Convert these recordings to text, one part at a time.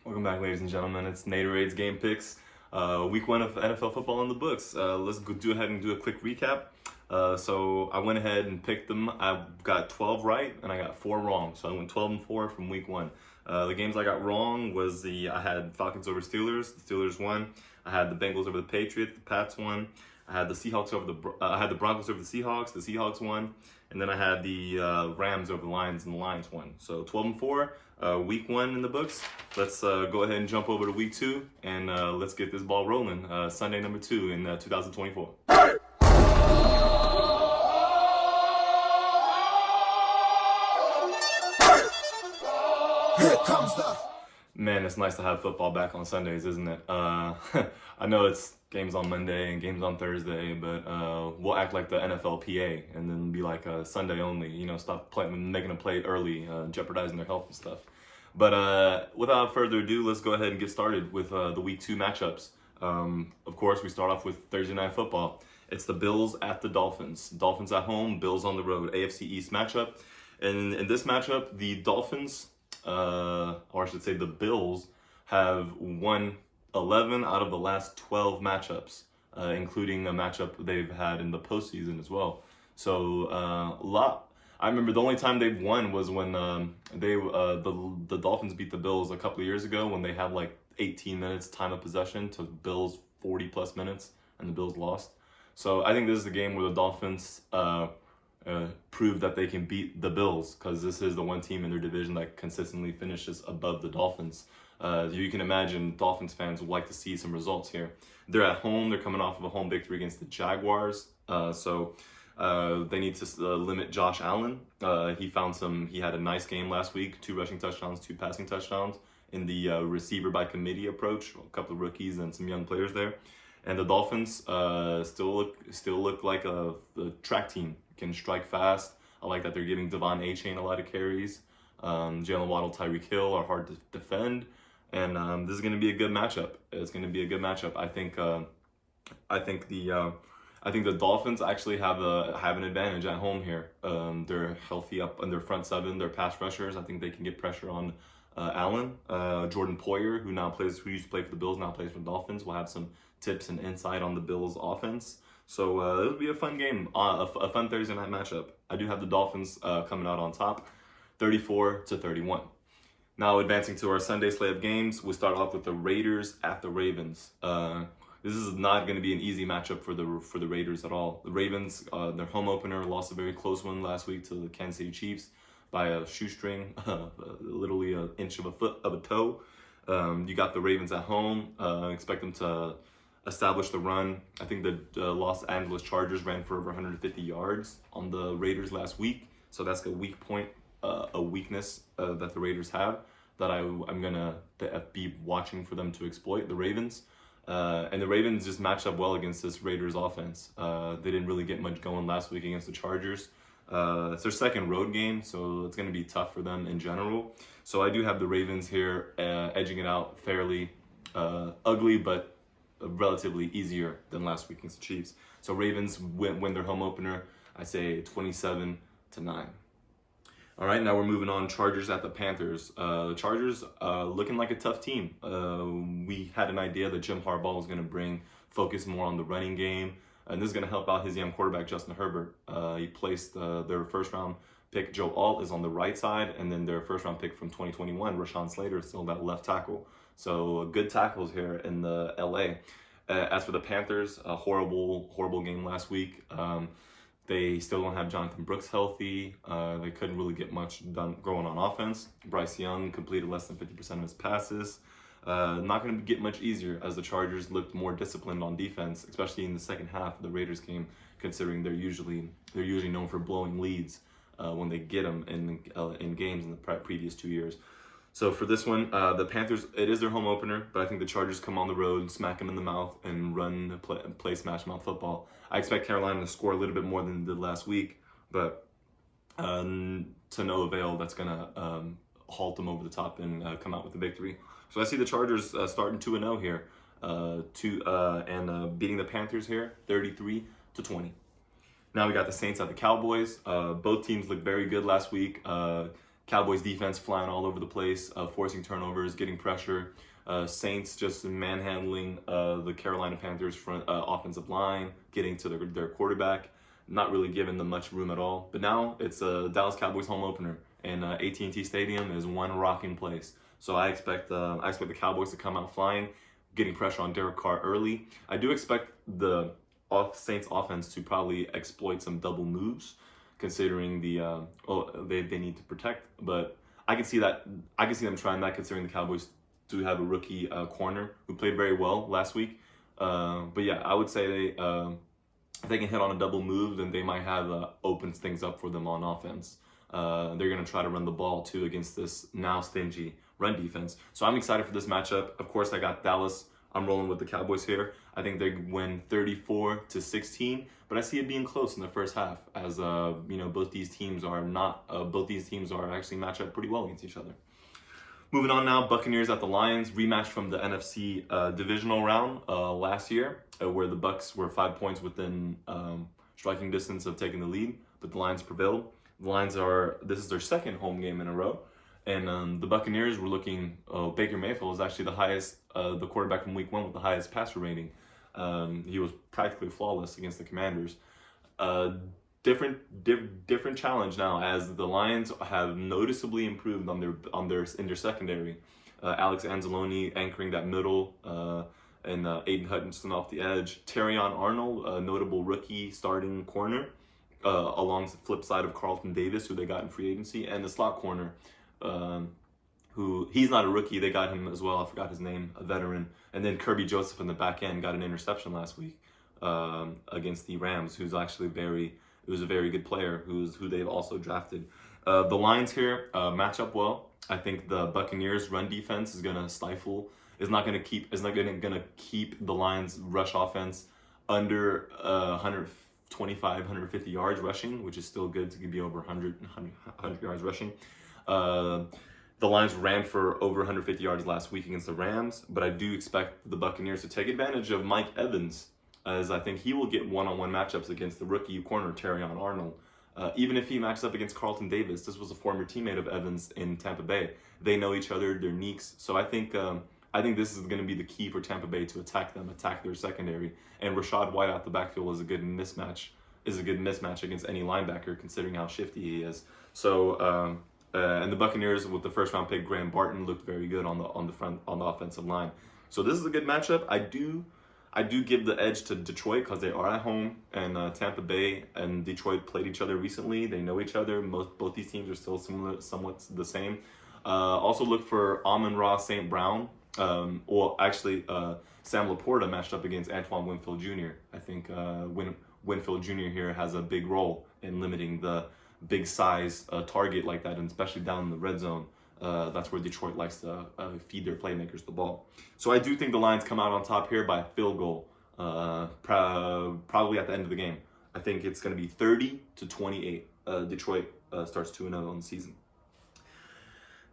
Welcome back, ladies and gentlemen. It's NATOR'S Game Picks. Week 1 of NFL football in the books. Let's go ahead and do a quick recap. So I went ahead and picked them. I got 12 right and I got 4 wrong. So I went 12-4 from week 1. The games I got wrong was I had Falcons over Steelers. The Steelers won. I had the Bengals over the Patriots. The Pats won. I had the Seahawks over I had the Broncos over the Seahawks. The Seahawks won. And then I had the Rams over the Lions, and the Lions won. So 12-4, week 1 in the books. Let's go ahead and jump over to week 2, and let's get this ball rolling. Sunday number 2 in 2024. Here comes the... Man, it's nice to have football back on Sundays, isn't it? I know it's games on Monday and games on Thursday, but we'll act like the NFLPA and then be like Sunday only. You know, stop making them play early, jeopardizing their health and stuff. But without further ado, let's go ahead and get started with the week 2 matchups. Of course, we start off with Thursday Night Football. It's the Bills at the Dolphins. Dolphins at home, Bills on the road. AFC East matchup. And in this matchup, the Dolphins, or I should say the Bills, have won 11 out of the last 12 matchups, including a matchup they've had in the postseason as well. So I remember the only time they've won was when the Dolphins beat the Bills a couple of years ago when they had like 18 minutes time of possession to Bills 40 plus minutes, and the Bills lost. So I think this is the game where the Dolphins prove that they can beat the Bills, because this is the one team in their division that consistently finishes above the Dolphins. You can imagine Dolphins fans would like to see some results here. They're at home. They're coming off of a home victory against the Jaguars. So they need to limit Josh Allen. He had a nice game last week, 2 rushing touchdowns, 2 passing touchdowns in the receiver by committee approach, a couple of rookies and some young players there. And the Dolphins still look like the track team, can strike fast. I like that they're giving Devon Achane a lot of carries. Jalen Waddle, Tyreek Hill are hard to defend. And this is going to be a good matchup. It's going to be a good matchup. I think the Dolphins actually have an advantage at home here. They're healthy up in their front 7. They're pass rushers. I think they can get pressure on Allen. Jordan Poyer, who used to play for the Bills, now plays for the Dolphins, will have some tips and insight on the Bills' offense. So it'll be a fun game, a fun Thursday night matchup. I do have the Dolphins coming out on top, 34-31. Now advancing to our Sunday slate of games, we start off with the Raiders at the Ravens. This is not going to be an easy matchup for the Raiders at all. The Ravens, their home opener, lost a very close one last week to the Kansas City Chiefs by a shoestring, literally an inch of a toe. You got the Ravens at home. Expect them to establish the run. I think the Los Angeles Chargers ran for over 150 yards on the Raiders last week. So that's a weak point, a weakness that the Raiders have that I'm going to be watching for them to exploit, the Ravens. And the Ravens just matched up well against this Raiders offense. They didn't really get much going last week against the Chargers. It's their second road game, so it's going to be tough for them in general. So I do have the Ravens here edging it out fairly ugly, but relatively easier than last week against the Chiefs. So Ravens win their home opener. I say 27-9. All right, now we're moving on. Chargers at the Panthers. The Chargers looking like a tough team. We had an idea that Jim Harbaugh was going to focus more on the running game, and this is going to help out his young quarterback, Justin Herbert. He placed their first-round pick, Joe Alt, is on the right side, and then their first-round pick from 2021, Rashawn Slater, is still that left tackle. So good tackles here in the LA. As for the Panthers, a horrible game last week. They still don't have Jonathan Brooks healthy. They couldn't really get much done growing on offense. Bryce Young completed less than 50% of his passes. Not going to get much easier as the Chargers looked more disciplined on defense, especially in the second half of the Raiders game, considering they're usually known for blowing leads when they get them in games in the previous 2 years. So for this one, the Panthers, it is their home opener, but I think the Chargers come on the road, smack them in the mouth, and play smash mouth football. I expect Carolina to score a little bit more than they did last week, but to no avail. That's going to halt them over the top and come out with a victory. So I see the Chargers starting 2-0 here, beating the Panthers here, 33-20. Now we got the Saints at the Cowboys. Both teams looked very good last week. Cowboys defense flying all over the place, forcing turnovers, getting pressure. Saints just manhandling the Carolina Panthers front offensive line, getting to their quarterback, not really giving them much room at all. But now it's a Dallas Cowboys home opener, and AT&T Stadium is one rocking place. So I expect the Cowboys to come out flying, getting pressure on Derek Carr early. I do expect the Saints offense to probably exploit some double moves, considering they need to protect. But I can see them trying that, considering the Cowboys do have a rookie corner who played very well last week. But yeah, I would say if they can hit on a double move, then they might have opens things up for them on offense. They're going to try to run the ball too against this now stingy run defense. So I'm excited for this matchup. Of course, I got Dallas. I'm rolling with the Cowboys here. I think they win 34-16, but I see it being close in the first half, as both these teams are actually match up pretty well against each other. Moving on now, Buccaneers at the Lions, rematch from the NFC divisional round last year, where the Bucs were 5 points within striking distance of taking the lead, but the Lions prevailed. The Lions this is their second home game in a row, and the Buccaneers were looking. Baker Mayfield was actually the highest, the quarterback from Week 1 with the highest passer rating. He was practically flawless against the Commanders. Different challenge now, as the Lions have noticeably improved in their secondary. Alex Anzalone anchoring that middle, and Aiden Hutchinson off the edge. Terrion Arnold, a notable rookie starting corner, along the flip side of Carlton Davis, who they got in free agency, and the slot corner, who he's not a rookie, they got him as well. I forgot his name, a veteran. And then Kirby Joseph in the back end got an interception last week against the Rams, who's actually a very good player, who they've also drafted. The Lions here match up well. I think the Buccaneers' run defense is not going to keep the Lions' rush offense under 125, 150 yards rushing, which is still good to be over 100 yards rushing. The Lions ran for over 150 yards last week against the Rams, but I do expect the Buccaneers to take advantage of Mike Evans, as I think he will get one-on-one matchups against the rookie corner, Terrion Arnold. Even if he matches up against Carlton Davis, this was a former teammate of Evans in Tampa Bay. They know each other, they're neeks. So I think this is going to be the key for Tampa Bay to attack their secondary. And Rashad White out the backfield is a good mismatch against any linebacker, considering how shifty he is. So and the Buccaneers with the first round pick Graham Barton looked very good on the offensive line. So this is a good matchup. I do give the edge to Detroit because they are at home, and Tampa Bay and Detroit played each other recently. They know each other. Both these teams are still somewhat the same. Also look for Amon-Ra St. Brown. Sam Laporta matched up against Antoine Winfield Jr. I think Winfield Jr. here has a big role in limiting the big size target like that, and especially down in the red zone. That's where Detroit likes to feed their playmakers the ball. So I do think the Lions come out on top here by a field goal, probably at the end of the game. I think it's going to be 30-28. Detroit starts 2-0 on the season.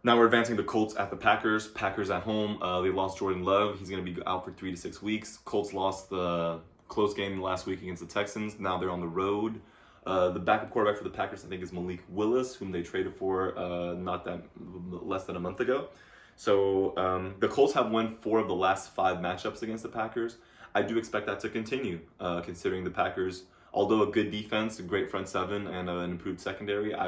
Now we're advancing the Colts at the Packers. Packers at home. They lost Jordan Love. He's going to be out for 3 to 6 weeks. Colts lost the close game last week against the Texans. Now they're on the road. The backup quarterback for the Packers, I think, is Malik Willis, whom they traded for less than a month ago. So the Colts have won 4 of the last 5 matchups against the Packers. I do expect that to continue, considering the Packers, although a good defense, a great front seven, and an improved secondary, I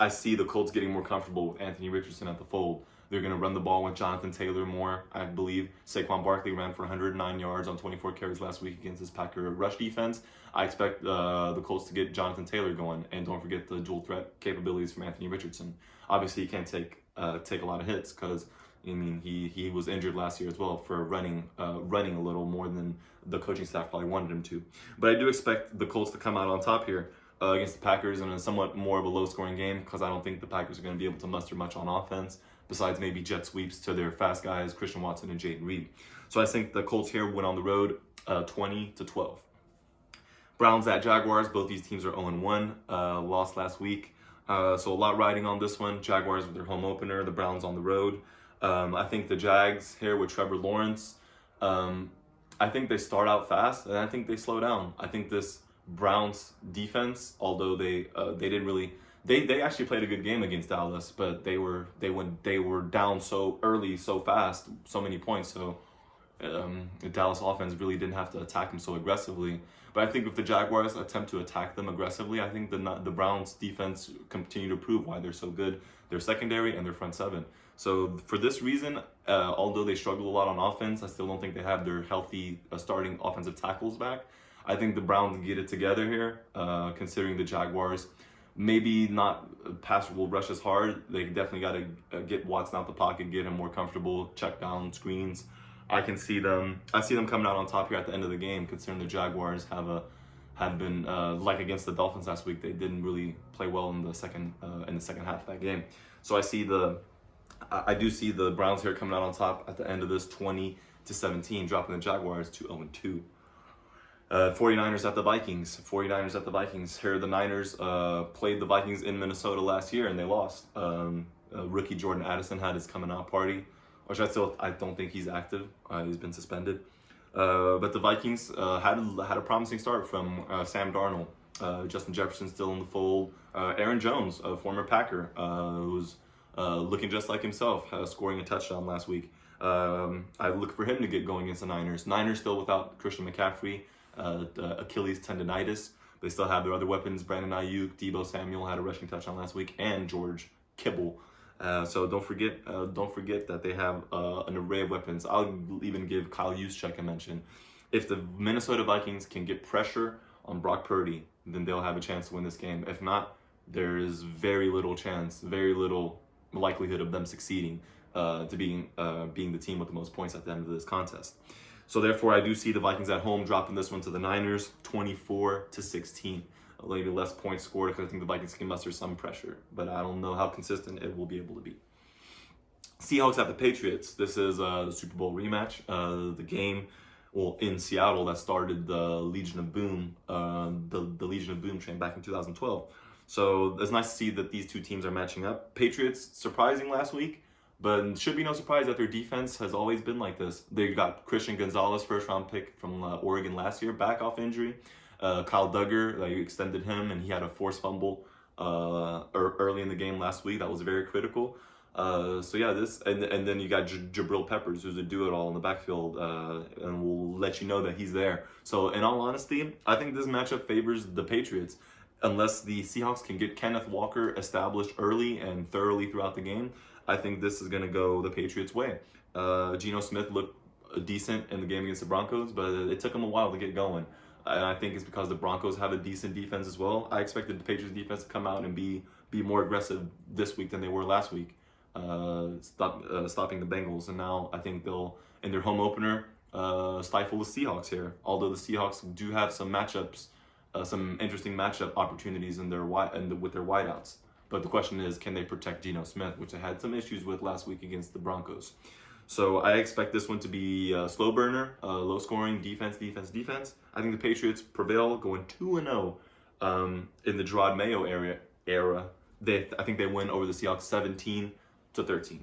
see the Colts getting more comfortable with Anthony Richardson at the fold. They're going to run the ball with Jonathan Taylor more, I believe. Saquon Barkley ran for 109 yards on 24 carries last week against this Packer rush defense. I expect the Colts to get Jonathan Taylor going, and don't forget the dual threat capabilities from Anthony Richardson. Obviously, he can't take a lot of hits because he was injured last year as well for running a little more than the coaching staff probably wanted him to. But I do expect the Colts to come out on top here against the Packers in a somewhat more of a low-scoring game, because I don't think the Packers are going to be able to muster much on offense, besides maybe jet sweeps to their fast guys, Christian Watson and Jayden Reed. So I think the Colts here win on the road 20-12. Browns at Jaguars. Both these teams are 0-1, lost last week. So a lot riding on this one. Jaguars with their home opener, the Browns on the road. I think the Jags here with Trevor Lawrence, I think they start out fast, and I think they slow down. I think this Browns defense, although they didn't really they actually played a good game against Dallas, but they were down so early, so fast, so many points. So the Dallas offense really didn't have to attack them so aggressively. But I think if the Jaguars attempt to attack them aggressively, I think the Browns defense continue to prove why they're so good. Their secondary and their front seven. So for this reason, although they struggle a lot on offense, I still don't think they have their healthy starting offensive tackles back. I think the Browns get it together here, considering the Jaguars maybe not pass will rush as hard. They definitely got to get Watson out the pocket, get him more comfortable, check down screens. I see them coming out on top here at the end of the game, considering the Jaguars have been like against the Dolphins last week. They didn't really play well in the second half of that game. So I do see the Browns here coming out on top at the end of this, 20-17, dropping the Jaguars to 0-2. 49ers at the Vikings. 49ers at the Vikings. Here the Niners played the Vikings in Minnesota last year and they lost. Rookie Jordan Addison had his coming out party, which I don't think he's active. He's been suspended. But the Vikings had a promising start from Sam Darnold. Justin Jefferson still in the fold. Aaron Jones, a former Packer, who's looking just like himself, scoring a touchdown last week. I look for him to get going against the Niners. Niners still without Christian McCaffrey, Achilles tendonitis. They still have their other weapons. Brandon Ayuk, Deebo Samuel had a rushing touchdown last week, and George Kittle. So don't forget that they have an array of weapons. I'll even give Kyle Juszczyk a mention. If the Minnesota Vikings can get pressure on Brock Purdy, then they'll have a chance to win this game. If not, there is very little chance, very little likelihood of them succeeding to being the team with the most points at the end of this contest. So therefore, I do see the Vikings at home dropping this one to the Niners, 24-16. Maybe less points scored because I think the Vikings can muster some pressure, but I don't know how consistent it will be able to be. Seahawks at the Patriots. This is the Super Bowl rematch. The game, in Seattle, that started the Legion of Boom, the Legion of Boom train back in 2012. So it's nice to see that these two teams are matching up. Patriots surprising last week, but it should be no surprise that their defense has always been like this. They got Christian Gonzalez, first-round pick from Oregon last year, back off injury. Kyle Duggar, you extended him, and he had a forced fumble early in the game last week. That was very critical. And then you got Jabril Peppers, who's a do-it-all in the backfield, and we'll let you know that he's there. So in all honesty, I think this matchup favors the Patriots. Unless the Seahawks can get Kenneth Walker established early and thoroughly throughout the game, I think this is going to go the Patriots' way. Geno Smith looked decent in the game against the Broncos, but it took him a while to get going. And I think it's because the Broncos have a decent defense as well. I expected the Patriots defense to come out and be more aggressive this week than they were last week, stopping the Bengals. And now I think they'll, in their home opener, stifle the Seahawks here. Although the Seahawks do have some matchups, some interesting matchup opportunities with their wideouts. But the question is, can they protect Geno Smith, which I had some issues with last week against the Broncos. So I expect this one to be a slow burner, low scoring, defense. I think the Patriots prevail, going 2-0 in the Gerard Mayo era. I think they win over the Seahawks 17-13.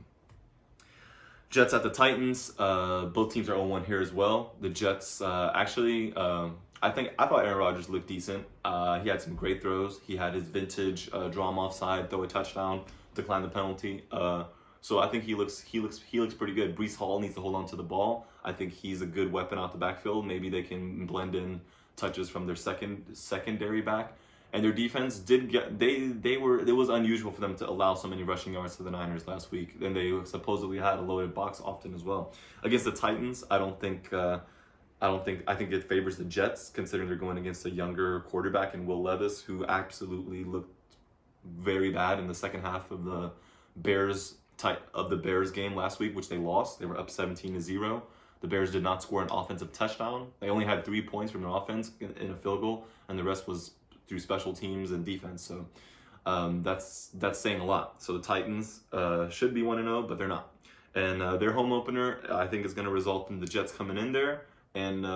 Jets at the Titans. Both teams are 0-1 here as well. The Jets I thought Aaron Rodgers looked decent. He had some great throws. He had his vintage draw him offside, throw a touchdown, decline the penalty. So I think he looks pretty good. Breece Hall needs to hold on to the ball. I think he's a good weapon out the backfield. Maybe they can blend in touches from their secondary back. And their defense it was unusual for them to allow so many rushing yards to the Niners last week. And they supposedly had a loaded box often as well. Against the Titans, I think it favors the Jets, considering they're going against a younger quarterback in Will Levis, who absolutely looked very bad in the second half of the Bears game last week, which they lost. They were up 17-0. The Bears did not score an offensive touchdown. They only had 3 points from their offense in a field goal, and the rest was through special teams and defense. So that's saying a lot. So the Titans should be 1-0, but they're not. And their home opener, I think, is going to result in the Jets coming in there and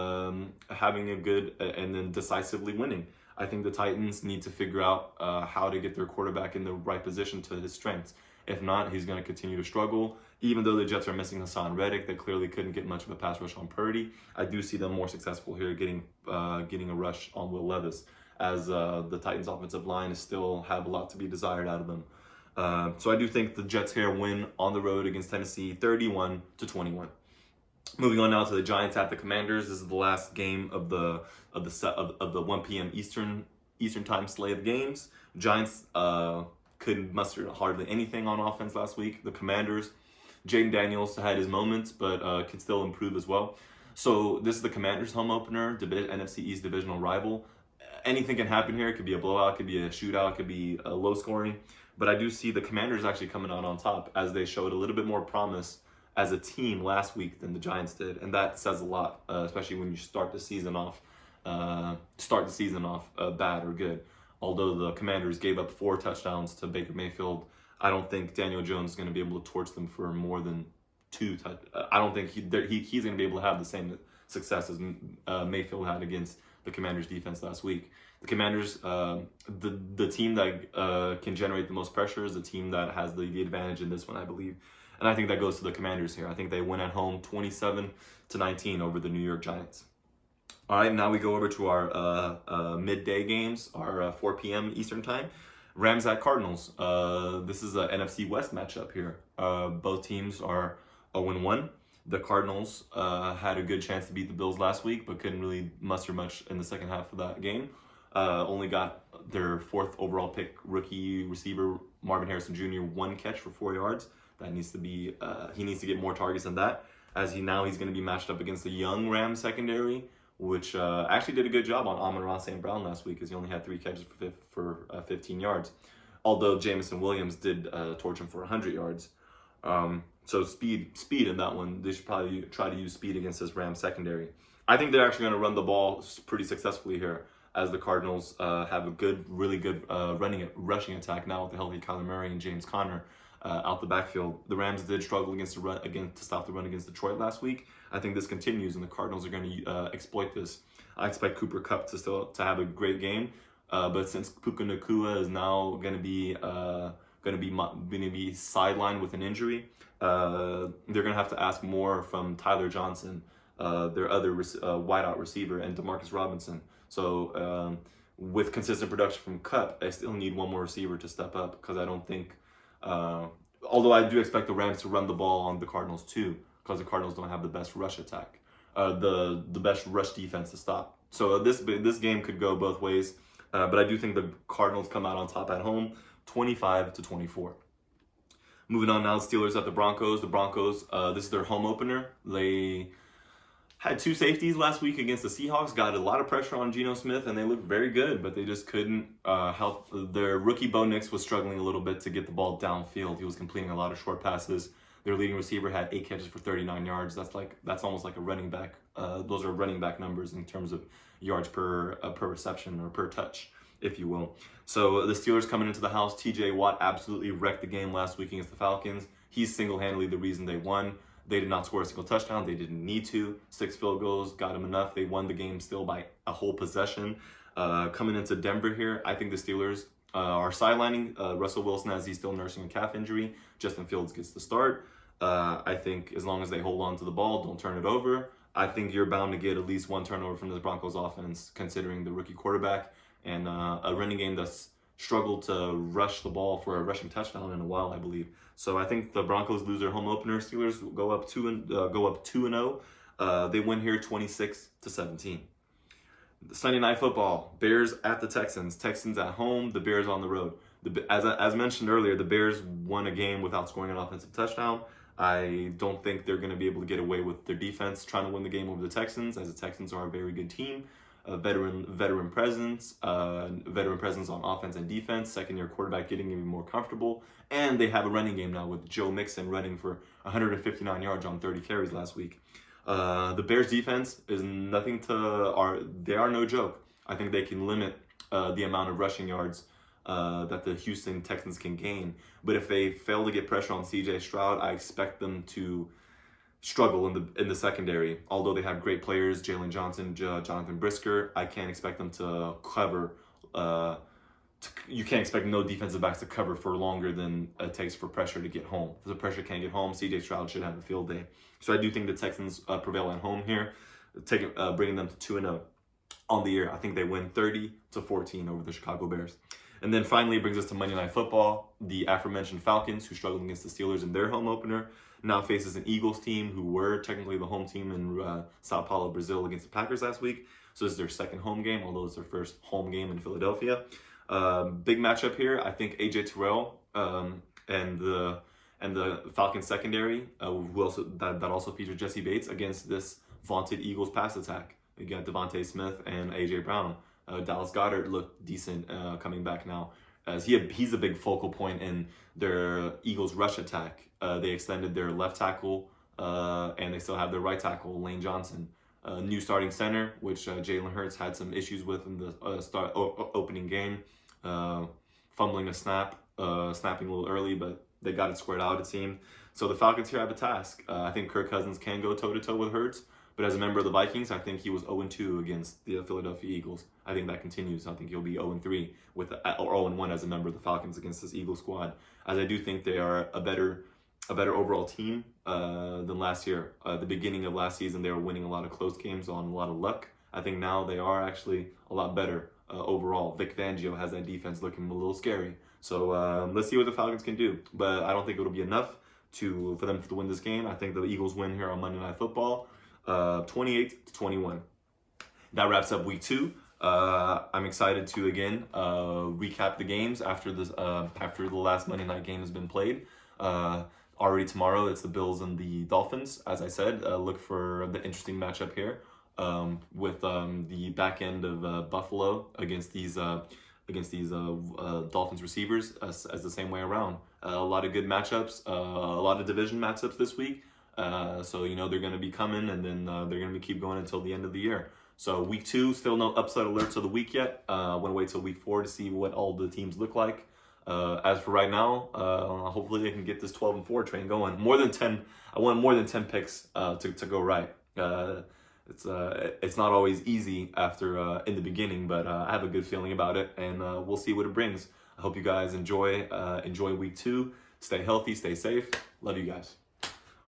having a good and then decisively winning. I think the Titans need to figure out how to get their quarterback in the right position to his strengths. If not, he's going to continue to struggle. Even though the Jets are missing Hassan Reddick, they clearly couldn't get much of a pass rush on Purdy. I do see them more successful here getting a rush on Will Levis, as the Titans' offensive line still have a lot to be desired out of them. So I do think the Jets here win on the road against Tennessee, 31-21. Moving on now to the Giants at the Commanders. This is the last game of the 1 p.m. Eastern time slate of games. Giants couldn't muster hardly anything on offense last week. The Commanders, Jaden Daniels had his moments, but can still improve as well. So this is the Commanders' home opener, NFC East divisional rival. Anything can happen here. It could be a blowout, it could be a shootout, it could be a low scoring. But I do see the Commanders actually coming out on top, as they showed a little bit more promise as a team last week than the Giants did, and that says a lot, especially when you start the season off bad or good. Although the Commanders gave up 4 touchdowns to Baker Mayfield, I don't think Daniel Jones is going to be able to torch them for more than 2 touchdowns. I don't think he's going to be able to have the same success as Mayfield had against the Commanders' defense last week. The Commanders, the team that can generate the most pressure, is the team that has the advantage in this one, I believe. And I think that goes to the Commanders here. I think they win at home 27-19 over the New York Giants. All right, now we go over to our midday games, our 4 p.m. Eastern time. Rams at Cardinals. This is an NFC West matchup here. Both teams are 0-1. The Cardinals had a good chance to beat the Bills last week, but couldn't really muster much in the second half of that game. Only got their 4th overall pick rookie receiver, Marvin Harrison Jr., 1 catch for 4 yards. That needs to be, he needs to get more targets than that, as he's going to be matched up against the young Rams secondary, which actually did a good job on Amon-Ra St. Brown last week, as he only had 3 catches for 15 yards. Although Jameson Williams did torch him for 100 yards. So speed in that one. They should probably try to use speed against this Rams secondary. I think they're actually going to run the ball pretty successfully here, as the Cardinals have a really good rushing attack now with the healthy Kyler Murray and James Conner out the backfield. The Rams did struggle to stop the run against Detroit last week. I think this continues, and the Cardinals are going to exploit this. I expect Cooper Kupp to have a great game, but since Puka Nacua is now going to be sidelined with an injury, they're going to have to ask more from Tyler Johnson, their other wideout receiver, and Demarcus Robinson. So with consistent production from Kupp, I still need one more receiver to step up, because I don't think, although I do expect the Rams to run the ball on the Cardinals too, because the Cardinals don't have the best rush attack, the best rush defense to stop. So this game could go both ways, but I do think the Cardinals come out on top at home, 25-24. Moving on now, Steelers at the Broncos. The Broncos, this is their home opener. They had 2 safeties last week against the Seahawks, got a lot of pressure on Geno Smith, and they looked very good, but they just couldn't help. Their rookie Bo Nix was struggling a little bit to get the ball downfield. He was completing a lot of short passes. Their leading receiver had 8 catches for 39 yards. That's almost like a running back. Those are running back numbers in terms of yards per reception, or per touch, if you will. So the Steelers coming into the house, TJ Watt absolutely wrecked the game last week against the Falcons. He's single-handedly the reason they won. They did not score a single touchdown. They didn't need to. 6 field goals got them enough. They won the game still by a whole possession. Coming into Denver here, I think the Steelers are sidelining Russell Wilson, as he's still nursing a calf injury. Justin Fields gets the start. I think as long as they hold on to the ball, don't turn it over, I think you're bound to get at least 1 turnover from the Broncos offense, considering the rookie quarterback and a running game that's struggled to rush the ball for a rushing touchdown in a while, I believe. So I think the Broncos lose their home opener. Steelers go up 2-0. They win here 26-17. Sunday Night Football: Bears at the Texans. Texans at home, the Bears on the road. As mentioned earlier, the Bears won a game without scoring an offensive touchdown. I don't think they're going to be able to get away with their defense trying to win the game over the Texans, as the Texans are a very good team. Veteran presence on offense and defense. Second-year quarterback getting even more comfortable, and they have a running game now with Joe Mixon running for 159 yards on 30 carries last week. The Bears defense is they are no joke. I think they can limit the amount of rushing yards that the Houston Texans can gain. But if they fail to get pressure on C.J. Stroud, I expect them to struggle in the secondary. Although they have great players, Jalen Johnson, Jonathan Brisker, I can't expect them to you can't expect no defensive backs to cover for longer than it takes for pressure to get home. If the pressure can't get home, CJ Stroud should have a field day. So I do think the Texans prevail at home here, bringing them to 2-0 on the year. I think they win 30-14 over the Chicago Bears. And then finally, it brings us to Monday Night Football. The aforementioned Falcons, who struggled against the Steelers in their home opener, now faces an Eagles team who were technically the home team in Sao Paulo, Brazil against the Packers last week. So this is their second home game, although it's their first home game in Philadelphia. Big matchup here. I think AJ Terrell and the Falcons secondary, that also features Jesse Bates against this vaunted Eagles pass attack. You got Devontae Smith and AJ Brown. Dallas Goedert looked decent coming back now, as he's a big focal point in their Eagles rush attack. They extended their left tackle, and they still have their right tackle, Lane Johnson. New starting center, which Jalen Hurts had some issues with in the opening game, fumbling a snap, snapping a little early, but they got it squared out, it seemed. So the Falcons here have a task. I think Kirk Cousins can go toe-to-toe with Hurts, but as a member of the Vikings, I think he was 0-2 against the Philadelphia Eagles. I think that continues. I think he'll be 0-3 or 0-1 as a member of the Falcons against this Eagles squad, as I do think they are a better overall team than last year. At the beginning of last season, they were winning a lot of close games on a lot of luck. I think now they are actually a lot better overall. Vic Fangio has that defense looking a little scary. So let's see what the Falcons can do. But I don't think it'll be enough for them to win this game. I think the Eagles win here on Monday Night Football, 28-21. That wraps up week 2. I'm excited to again recap the games after the last Monday night game has been played. Already tomorrow, it's the Bills and the Dolphins. As I said, look for the interesting matchup here with the back end of Buffalo against these Dolphins receivers as the same way around. A lot of good matchups, a lot of division matchups this week. So they're going to be coming, and then they're going to keep going until the end of the year. So week 2, still no upset alerts of the week yet. I want to wait till week 4 to see what all the teams look like. As for right now, hopefully they can get this 12-4 train going. I want more than 10 picks to go right. It's not always easy after in the beginning, but I have a good feeling about it, and we'll see what it brings. I hope you guys enjoy week 2. Stay healthy, stay safe. Love you guys.